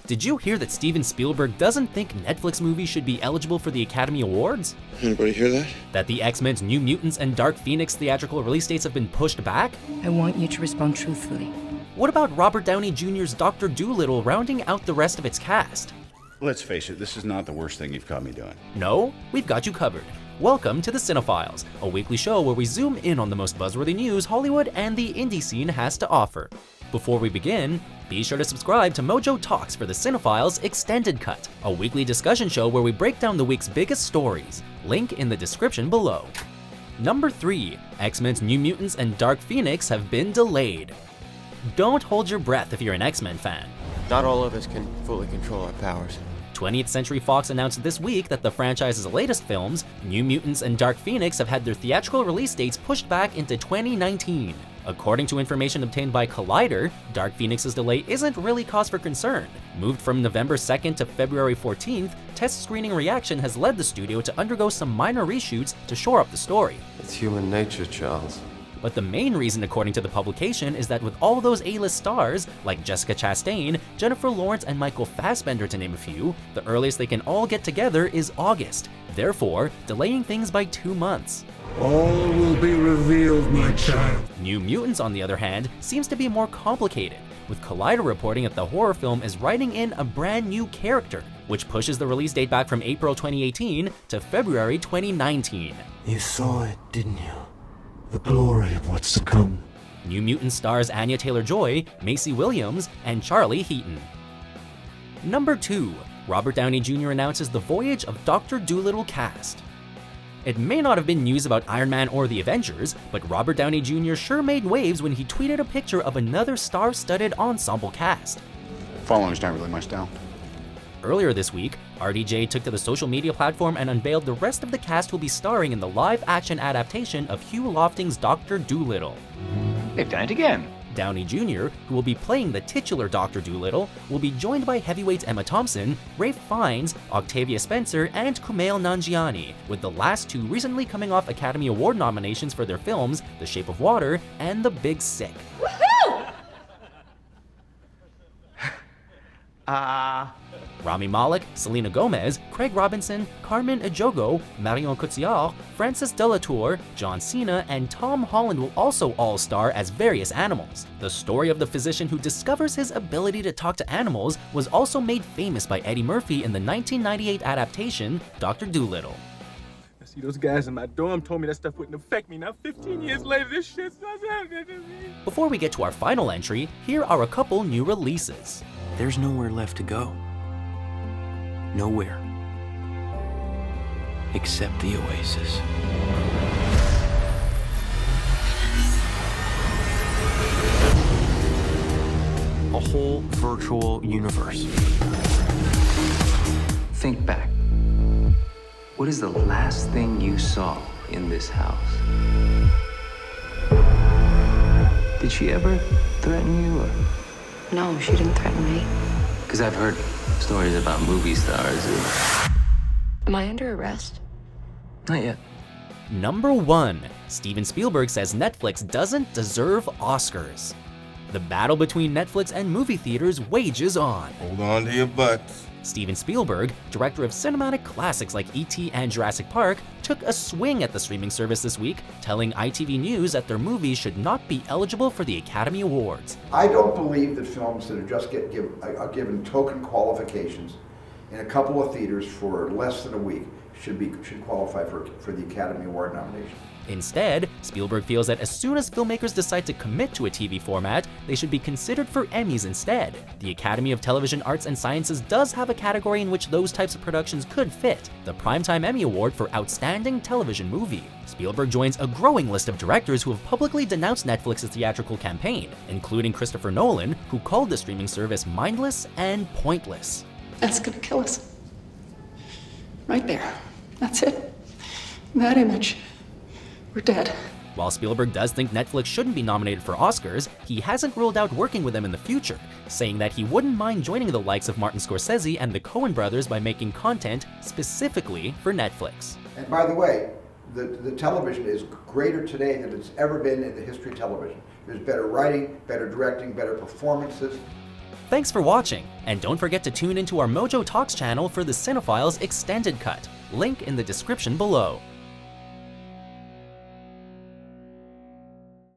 Did you hear that Steven Spielberg doesn't think Netflix movies should be eligible for the Academy Awards? Anybody hear that? That the X-Men's New Mutants and Dark Phoenix theatrical release dates have been pushed back? I want you to respond truthfully. What about Robert Downey Jr.'s Dr. Dolittle rounding out the rest of its cast? Let's face it, this is not the worst thing you've caught me doing. No, we've got you covered. Welcome to the CineFiles, a weekly show where we zoom in on the most buzzworthy news Hollywood and the indie scene has to offer. Before we begin, be sure to subscribe to Mojo Talks for the CineFiles Extended Cut, a weekly discussion show where we break down the week's biggest stories. Link in the description below. Number 3. X-Men's New Mutants and Dark Phoenix have been delayed. Don't hold your breath if you're an X-Men fan. Not all of us can fully control our powers. 20th Century Fox announced this week that the franchise's latest films, New Mutants and Dark Phoenix, have had their theatrical release dates pushed back into 2019. According to information obtained by Collider, Dark Phoenix's delay isn't really cause for concern. Moved from November 2nd to February 14th, test screening reaction has led the studio to undergo some minor reshoots to shore up the story. It's human nature, Charles. But the main reason, according to the publication, is that with all those A-list stars, like Jessica Chastain, Jennifer Lawrence, and Michael Fassbender to name a few, the earliest they can all get together is August, therefore delaying things by 2 months. All will be revealed, my child. New Mutants, on the other hand, seems to be more complicated, with Collider reporting that the horror film is writing in a brand new character, which pushes the release date back from April 2018 to February 2019. You saw it, didn't you? The glory of what's to come. New Mutants stars Anya Taylor-Joy, Macy Williams, and Charlie Heaton. Number 2. Robert Downey Jr. announces the Voyage of Doctor Dolittle cast. It may not have been news about Iron Man or the Avengers, but Robert Downey Jr. sure made waves when he tweeted a picture of another star-studded ensemble cast. Following's not really my style. Earlier this week, RDJ took to the social media platform and unveiled the rest of the cast who'll be starring in the live-action adaptation of Hugh Lofting's Dr. Dolittle. They've done it again. Downey Jr., who will be playing the titular Dr. Dolittle, will be joined by heavyweights Emma Thompson, Ralph Fiennes, Octavia Spencer, and Kumail Nanjiani, with the last two recently coming off Academy Award nominations for their films The Shape of Water and The Big Sick. Rami Malek, Selena Gomez, Craig Robinson, Carmen Ejogo, Marion Cotillard, Francis Delatour, John Cena, and Tom Holland will also all star as various animals. The story of the physician who discovers his ability to talk to animals was also made famous by Eddie Murphy in the 1998 adaptation, Dr. Dolittle. See, those guys in my dorm told me that stuff wouldn't affect me. Now 15 years later, this shit's not happening to me. Before we get to our final entry, here are a couple new releases. There's nowhere left to go. Nowhere. Except the Oasis. A whole virtual universe. Think back. What is the last thing you saw in this house? Did she ever threaten you or? No, she didn't threaten me. Because I've heard stories about movie stars who... Am I under arrest? Not yet. Number 1. Steven Spielberg says Netflix doesn't deserve Oscars. The battle between Netflix and movie theaters wages on. Hold on to your butts. Steven Spielberg, director of cinematic classics like E.T. and Jurassic Park, took a swing at the streaming service this week, telling ITV News that their movies should not be eligible for the Academy Awards. I don't believe that films that are just are given token qualifications in a couple of theaters for less than a week should qualify for the Academy Award nomination. Instead, Spielberg feels that as soon as filmmakers decide to commit to a TV format, they should be considered for Emmys instead. The Academy of Television Arts and Sciences does have a category in which those types of productions could fit, the Primetime Emmy Award for Outstanding Television Movie. Spielberg joins a growing list of directors who have publicly denounced Netflix's theatrical campaign, including Christopher Nolan, who called the streaming service mindless and pointless. That's gonna kill us. Right there. That's it. That image. We're dead. While Spielberg does think Netflix shouldn't be nominated for Oscars, he hasn't ruled out working with them in the future, saying that he wouldn't mind joining the likes of Martin Scorsese and the Coen brothers by making content specifically for Netflix. And by the way, the television is greater today than it's ever been in the history of television. There's better writing, better directing, better performances. Thanks for watching, and don't forget to tune into our Mojo Talks channel for the CineFiles Extended Cut. Link in the description below.